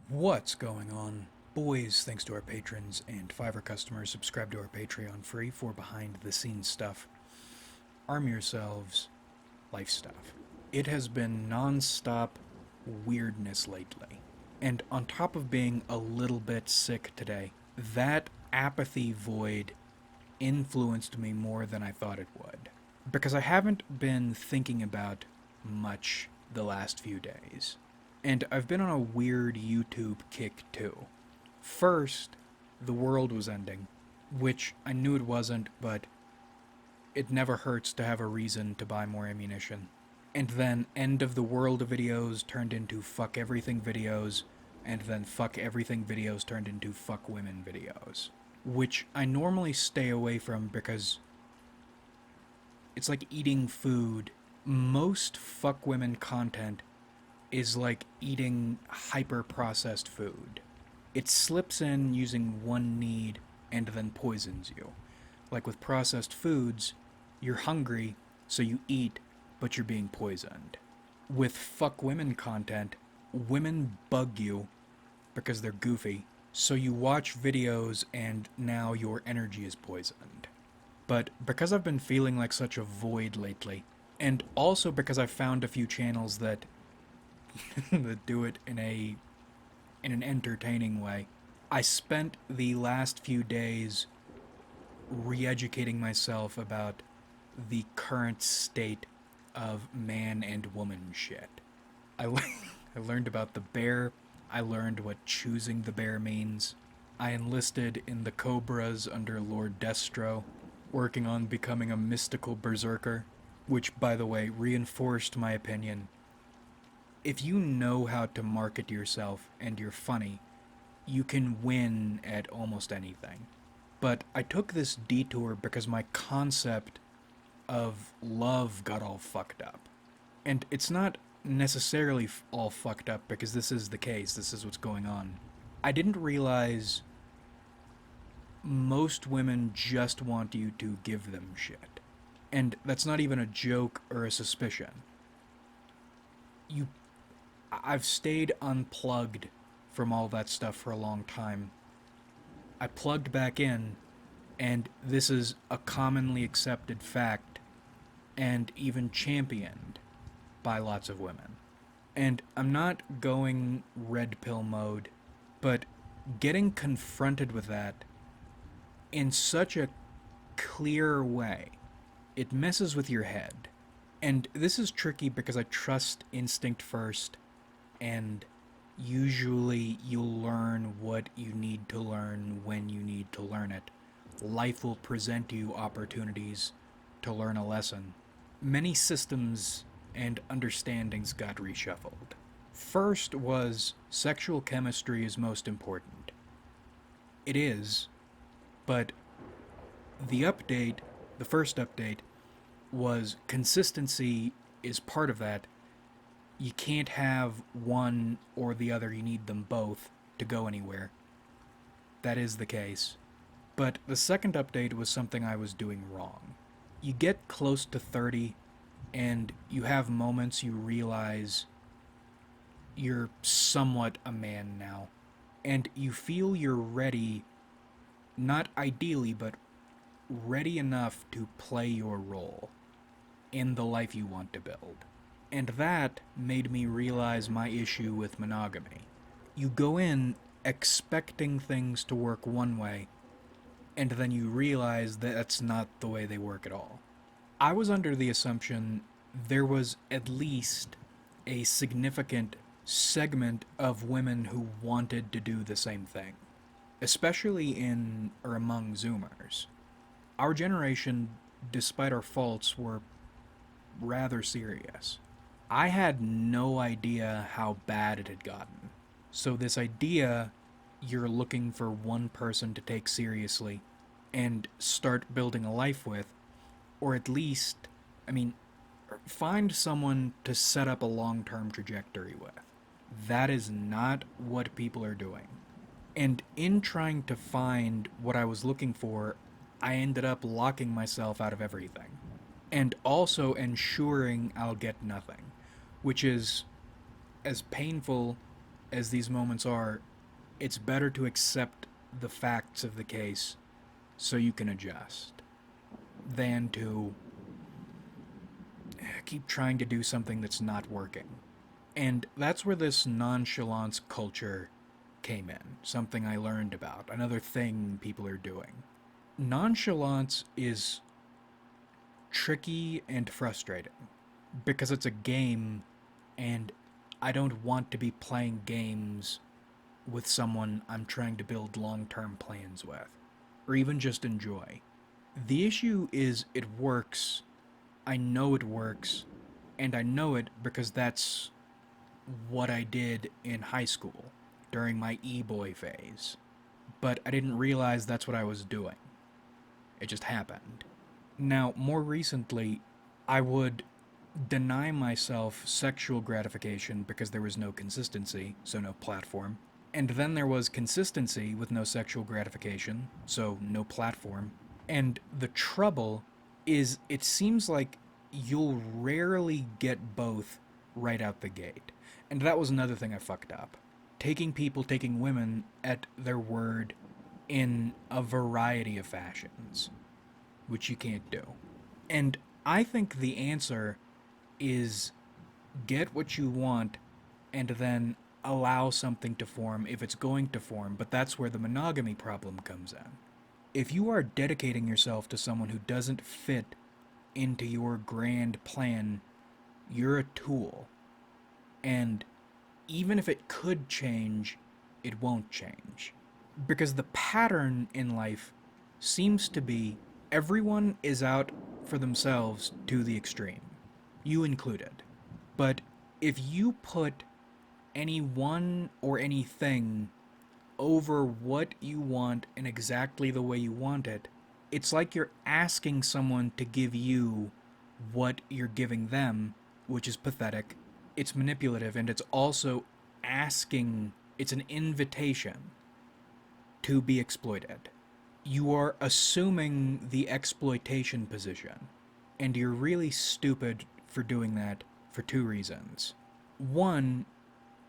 What's going on? Boys, thanks to our patrons and Fiverr customers, subscribe to our Patreon free for behind the scenes stuff. Arm yourselves, life stuff. It has been non stop weirdness lately. And on top of being a little bit sick today, that apathy void influenced me more than I thought it would. Because I haven't been thinking about much the last few days. And I've been on a weird YouTube kick too. First, the world was ending, which I knew it wasn't, but it never hurts to have a reason to buy more ammunition. And then end of the world videos turned into fuck everything videos, and then fuck everything videos turned into fuck women videos. Which I normally stay away from because it's like eating food. Most fuck women content is like eating hyper processed food. It slips in using one need and then poisons you. Like with processed foods, you're hungry, so you eat, but you're being poisoned. With fuck women content, women bug you because they're goofy, so you watch videos and now your energy is poisoned. But because I've been feeling like such a void lately, and also because I've found a few channels that that do it in an entertaining way, I spent the last few days re-educating myself about the current state of man and woman shit. I, I learned about the bear. I learned what choosing the bear means. I enlisted in the Cobras under Lord Destro, working on becoming a mystical berserker, which, by the way, reinforced my opinion. If you know how to market yourself and you're funny, you can win at almost anything. But I took this detour because my concept of love got all fucked up. And it's not necessarily all fucked up because this is the case, this is what's going on. I didn't realize most women just want you to give them shit. And that's not even a joke or a suspicion. You I've stayed unplugged from all that stuff for a long time. I plugged back in, and this is a commonly accepted fact and even championed by lots of women. And I'm not going red pill mode, but getting confronted with that in such a clear way, it messes with your head. And this is tricky because I trust instinct first, and usually you'll learn what you need to learn when you need to learn it. Life will present you opportunities to learn a lesson. Many systems and understandings got reshuffled. First was sexual chemistry is most important. It is, but the update, the first update, was consistency is part of that. You can't have one or the other, you need them both to go anywhere. That is the case. But the second update was something I was doing wrong. You get close to 30, and you have moments you realize you're somewhat a man now. And you feel you're ready, not ideally, but ready enough to play your role in the life you want to build. And that made me realize my issue with monogamy. You go in expecting things to work one way, and then you realize that that's not the way they work at all. I was under the assumption there was at least a significant segment of women who wanted to do the same thing, especially in or among Zoomers. Our generation, despite our faults, were rather serious. I had no idea how bad it had gotten. So, this idea you're looking for one person to take seriously and start building a life with, or at least, I mean, find someone to set up a long term trajectory with. That is not what people are doing. And in trying to find what I was looking for, I ended up locking myself out of everything. And also ensuring I'll get nothing, which is as painful as these moments are, it's better to accept the facts of the case so you can adjust than to keep trying to do something that's not working. And that's where this nonchalance culture came in, something I learned about, another thing people are doing. Nonchalance is tricky and frustrating because it's a game, and I don't want to be playing games with someone I'm trying to build long term plans with, or even just enjoy. The issue is it works. I know it works, and I know it because that's what I did in high school during my e-boy phase. But I didn't realize that's what I was doing. It just happened. Now, more recently, I would deny myself sexual gratification because there was no consistency, so no platform. And then there was consistency with no sexual gratification, so no platform. And the trouble is, it seems like you'll rarely get both right out the gate. And that was another thing I fucked up. Taking women at their word in a variety of fashions, which you can't do. And I think the answer is get what you want and then allow something to form if it's going to form, but that's where the monogamy problem comes in. If you are dedicating yourself to someone who doesn't fit into your grand plan, you're a tool. And even if it could change, it won't change. Because the pattern in life seems to be everyone is out for themselves to the extreme, you included. But if you put anyone or anything over what you want in exactly the way you want it, it's like you're asking someone to give you what you're giving them, which is pathetic. It's manipulative, and it's also asking, it's an invitation to be exploited. You are assuming the exploitation position, and you're really stupid for doing that for two reasons. One,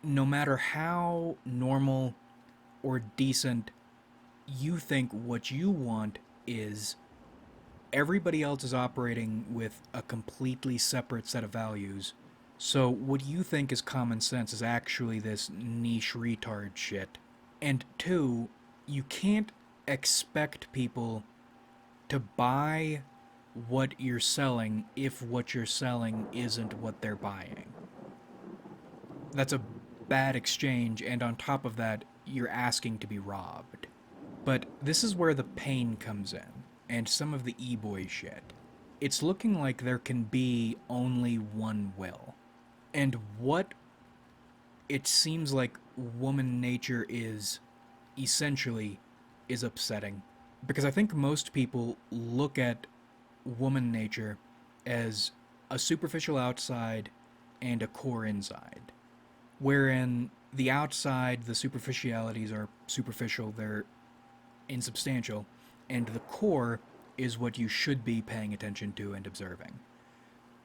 no matter how normal or decent you think what you want is, everybody else is operating with a completely separate set of values. So what you think is common sense is actually this niche retard shit. And two, you can't expect people to buy what you're selling if what you're selling isn't what they're buying. That's a bad exchange, and on top of that, you're asking to be robbed. But this is where the pain comes in, and some of the e-boy shit. It's looking like there can be only one will. And what it seems like woman nature is, essentially, is upsetting. Because I think most people look at woman nature as a superficial outside and a core inside. Wherein the outside, the superficialities are superficial, they're insubstantial, and the core is what you should be paying attention to and observing.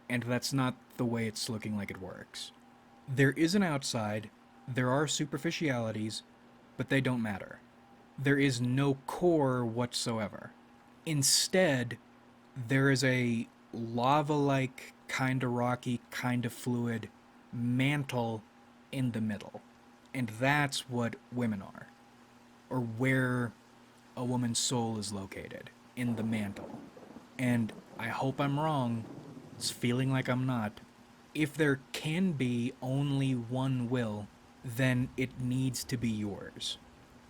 And that's not the way it's looking like it works. There is an outside, there are superficialities, but they don't matter. There is no core whatsoever. Instead, there is a lava-like, kinda rocky, kinda fluid mantle in the middle. And that's what women are. Or where a woman's soul is located, in the mantle. And I hope I'm wrong. It's feeling like I'm not. If there can be only one will, then it needs to be yours.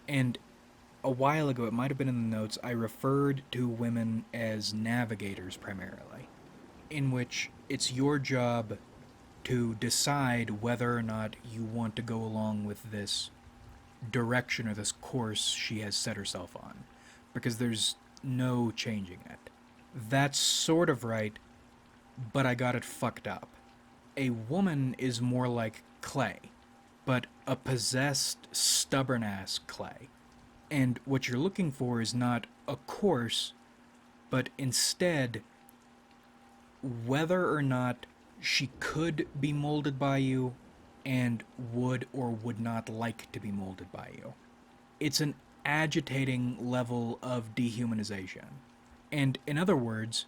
And a while ago, it might have been in the notes, I referred to women as navigators primarily, in which it's your job to decide whether or not you want to go along with this direction or this course she has set herself on, because there's no changing it. That's sort of right, but I got it fucked up. A woman is more like clay, but a possessed, stubborn ass clay. And what you're looking for is not a course, but instead whether or not she could be molded by you and would or would not like to be molded by you. It's an agitating level of dehumanization. And in other words,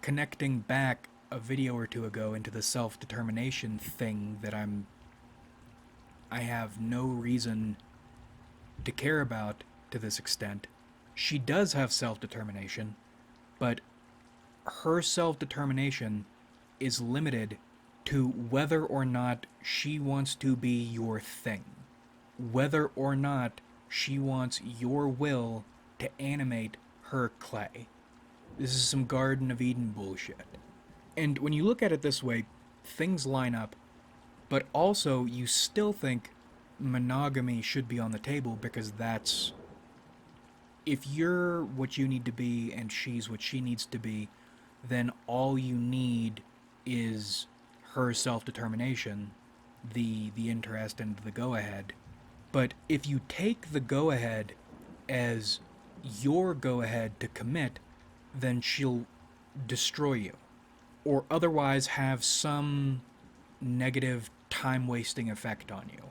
connecting back a video or two ago into the self-determination thing that I have no reason to care about to this extent. She does have self-determination, but her self-determination is limited to whether or not she wants to be your thing. Whether or not she wants your will to animate her clay. This is some Garden of Eden bullshit. And when you look at it this way, things line up, but also you still think monogamy should be on the table because that's... If you're what you need to be and she's what she needs to be, then all you need is her self-determination, the interest and the go-ahead. But if you take the go-ahead as your go-ahead to commit, then she'll destroy you. Or otherwise have some negative time-wasting effect on you.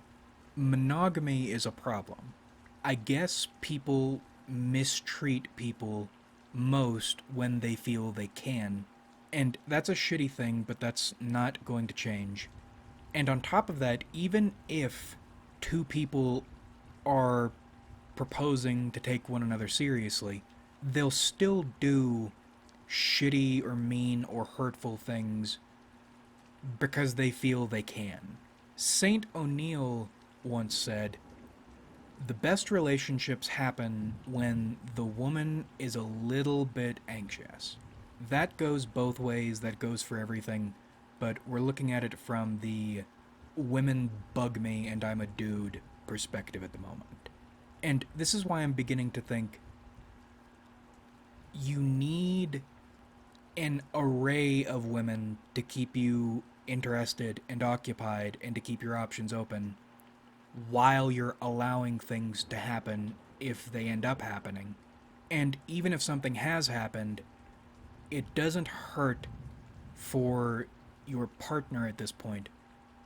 Monogamy is a problem. I guess people mistreat people most when they feel they can. And that's a shitty thing, but that's not going to change. And on top of that, even if two people are proposing to take one another seriously, they'll still do shitty or mean or hurtful things because they feel they can. Saint O'Neill once said, "The best relationships happen when the woman is a little bit anxious." That goes both ways, that goes for everything, but we're looking at it from the women bug me and I'm a dude perspective at the moment. And this is why I'm beginning to think you need an array of women to keep you interested and occupied and to keep your options open while you're allowing things to happen if they end up happening. And even if something has happened, it doesn't hurt for your partner at this point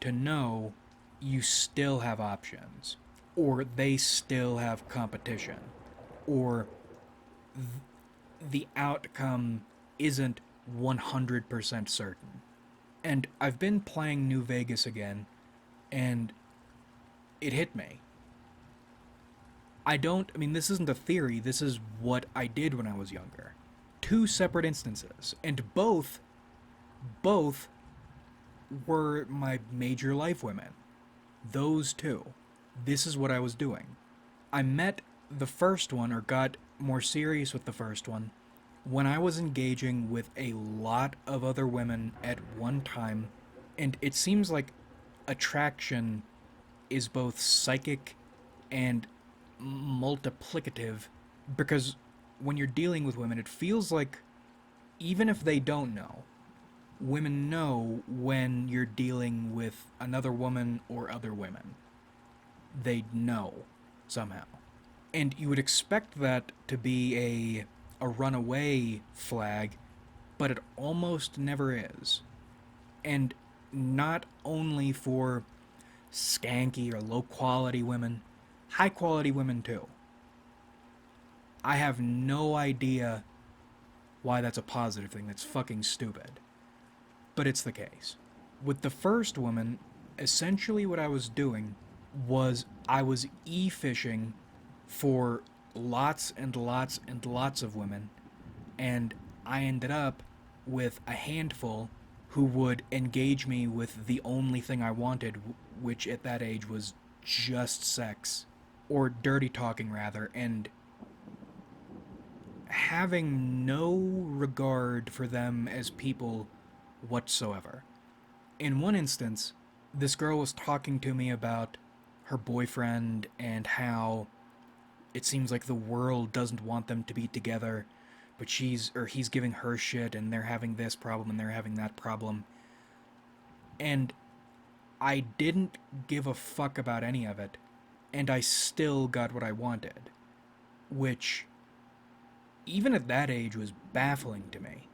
to know you still have options, or they still have competition, or the outcome isn't 100% certain. And I've been playing New Vegas again, and it hit me. I mean, this isn't a theory, this is what I did when I was younger. Two separate instances, and both were my major life women. Those two. This is what I was doing. I met the first one, or got more serious with the first one, when I was engaging with a lot of other women at one time, and it seems like attraction is both psychic and multiplicative, because when you're dealing with women, it feels like, even if they don't know, women know when you're dealing with another woman or other women. They know, somehow. And you would expect that to be a runaway flag, but it almost never is. And not only for skanky or low-quality women, high-quality women too. I have no idea why that's a positive thing. That's fucking stupid. But it's the case. With the first woman, essentially what I was doing was I was e-fishing for lots and lots and lots of women, and I ended up with a handful who would engage me with the only thing I wanted, which at that age was just sex, or dirty talking rather, and having no regard for them as people whatsoever. In one instance, this girl was talking to me about her boyfriend and how it seems like the world doesn't want them to be together, but he's giving her shit and they're having this problem and they're having that problem. And I didn't give a fuck about any of it, and I still got what I wanted, which even at that age was baffling to me.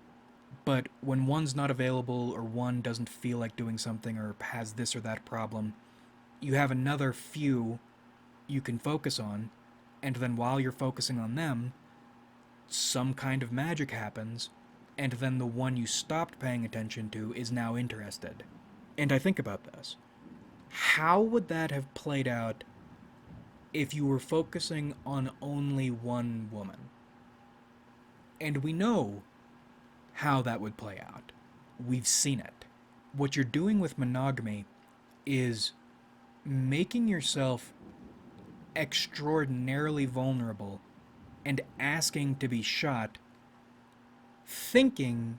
But when one's not available, or one doesn't feel like doing something, or has this or that problem, you have another few you can focus on, and then while you're focusing on them, some kind of magic happens, and then the one you stopped paying attention to is now interested. And I think about this. How would that have played out if you were focusing on only one woman? And we know how that would play out. We've seen it. What you're doing with monogamy is making yourself extraordinarily vulnerable and asking to be shot, thinking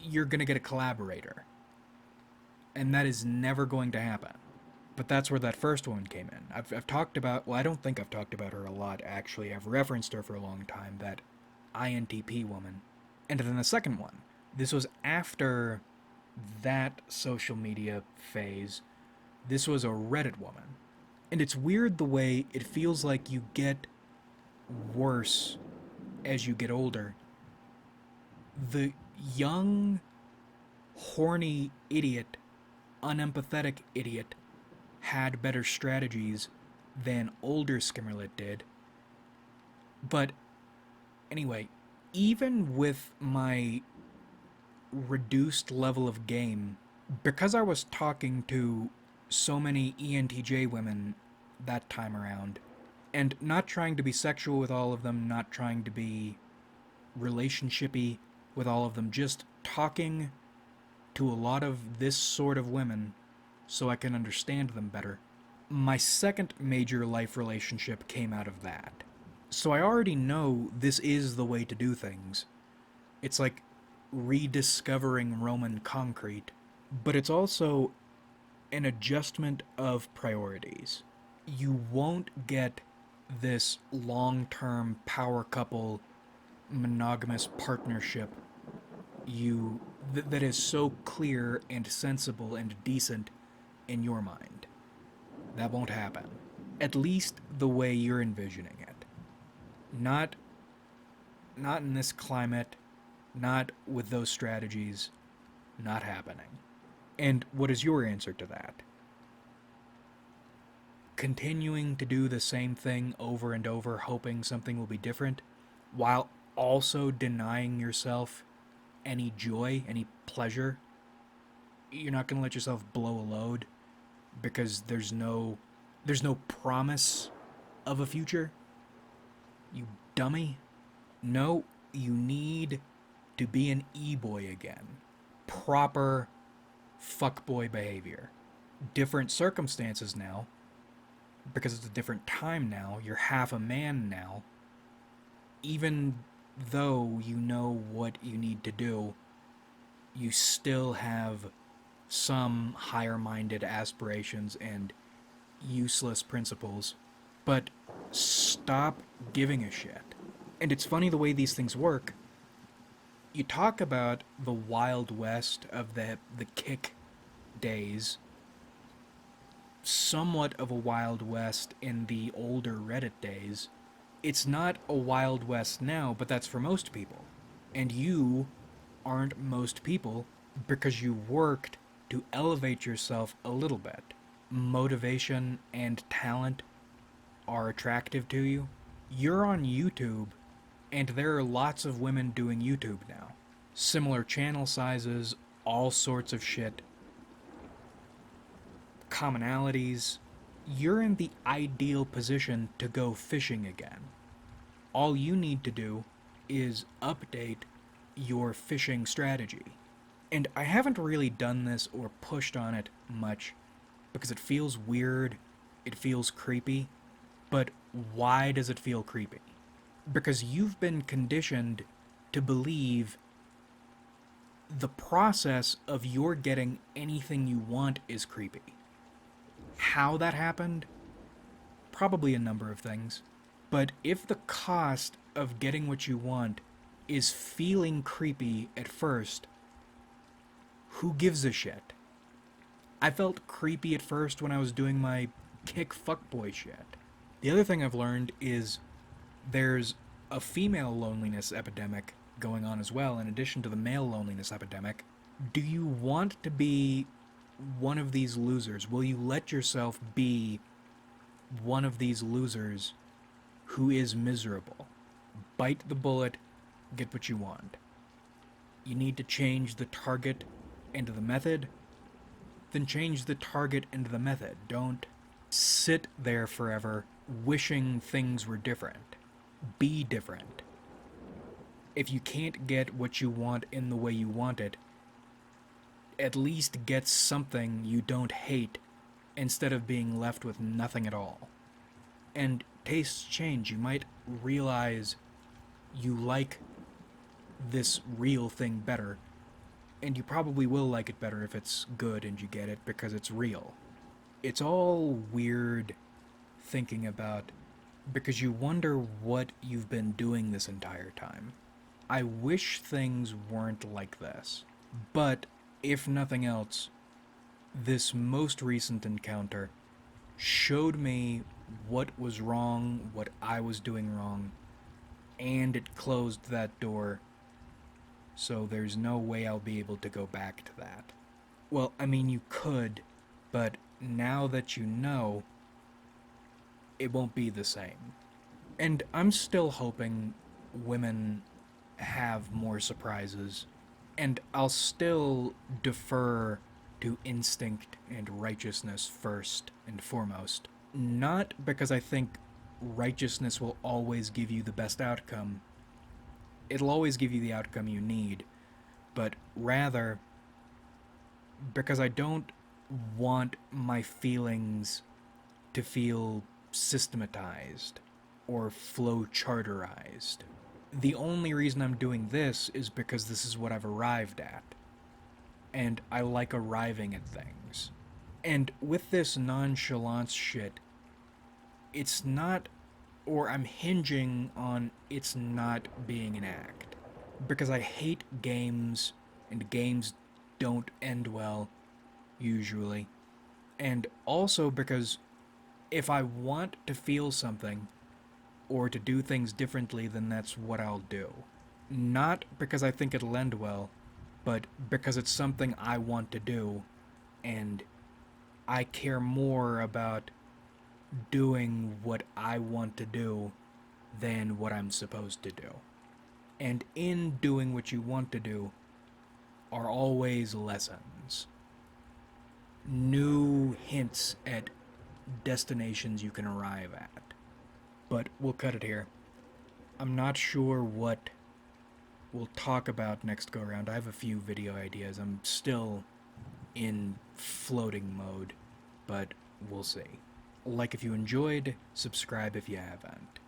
you're going to get a collaborator. And that is never going to happen. But that's where that first one came in. I've talked about, well, I don't think I've talked about her a lot, actually. I've referenced her for a long time, that INTP woman. And then the second one. This was after that social media phase. This was a Reddit woman. And it's weird the way it feels like you get worse as you get older. The young, horny idiot, unempathetic idiot had better strategies than older Skimmerlit did. But anyway, even with my reduced level of game, because I was talking to so many ENTJ women that time around, and not trying to be sexual with all of them, not trying to be relationshipy with all of them, just talking to a lot of this sort of women so I can understand them better. My second major life relationship came out of that. So I already know this is the way to do things. It's like rediscovering Roman concrete, but it's also an adjustment of priorities. You won't get this long-term power couple monogamous partnership that is so clear and sensible and decent in your mind. That won't happen. At least the way you're envisioning it. Not in this climate, not with those strategies, not happening. And what is your answer to that? Continuing to do the same thing over and over, hoping something will be different, while also denying yourself any joy, any pleasure? You're not going to let yourself blow a load because there's no promise of a future? You dummy. No, you need to be an e-boy again. Proper fuckboy behavior. Different circumstances now, because it's a different time now. You're half a man now. Even though you know what you need to do, you still have some higher-minded aspirations and useless principles. But stop giving a shit. And it's funny the way these things work. You talk about the Wild West of the kick days, somewhat of a Wild West in the older Reddit days. It's not a Wild West now, but that's for most people. And you aren't most people because you worked to elevate yourself a little bit. Motivation and talent are attractive to you. You're on YouTube, and there are lots of women doing YouTube now. Similar channel sizes, all sorts of shit. Commonalities. You're in the ideal position to go fishing again. All you need to do is update your fishing strategy. And I haven't really done this or pushed on it much because it feels weird, it feels creepy. But why does it feel creepy? Because you've been conditioned to believe the process of your getting anything you want is creepy. How that happened? Probably a number of things. But if the cost of getting what you want is feeling creepy at first, who gives a shit? I felt creepy at first when I was doing my kick fuckboy shit. The other thing I've learned is there's a female loneliness epidemic going on as well, in addition to the male loneliness epidemic. Do you want to be one of these losers? Will you let yourself be one of these losers who is miserable? Bite the bullet, get what you want. You need to change the target and the method? Then change the target and the method. Don't sit there forever wishing things were different. Be different. If you can't get what you want in the way you want it, at least get something you don't hate instead of being left with nothing at all. And tastes change. You might realize you like this real thing better, and you probably will like it better if it's good and you get it because it's real. It's all weird thinking about because you wonder what you've been doing this entire time. I wish things weren't like this, but if nothing else, this most recent encounter showed me what was wrong, what I was doing wrong, and it closed that door, so there's no way I'll be able to go back to that. Well, I mean, you could, but now that you know, it won't be the same. And I'm still hoping women have more surprises, and I'll still defer to instinct and righteousness first and foremost. Not because I think righteousness will always give you the best outcome. It'll always give you the outcome you need, but rather because I don't want my feelings to feel systematized or flow charterized. The only reason I'm doing this is because this is what I've arrived at. And I like arriving at things. And with this nonchalance shit, it's not, or I'm hinging on it's not being an act. Because I hate games, and games don't end well, usually. And also because if I want to feel something, or to do things differently, then that's what I'll do. Not because I think it'll end well, but because it's something I want to do, and I care more about doing what I want to do than what I'm supposed to do. And in doing what you want to do are always lessons. New hints at destinations you can arrive at. But we'll cut it here. I'm not sure what we'll talk about next go around. I have a few video ideas. I'm still in floating mode, but we'll see. Like if you enjoyed, subscribe if you haven't.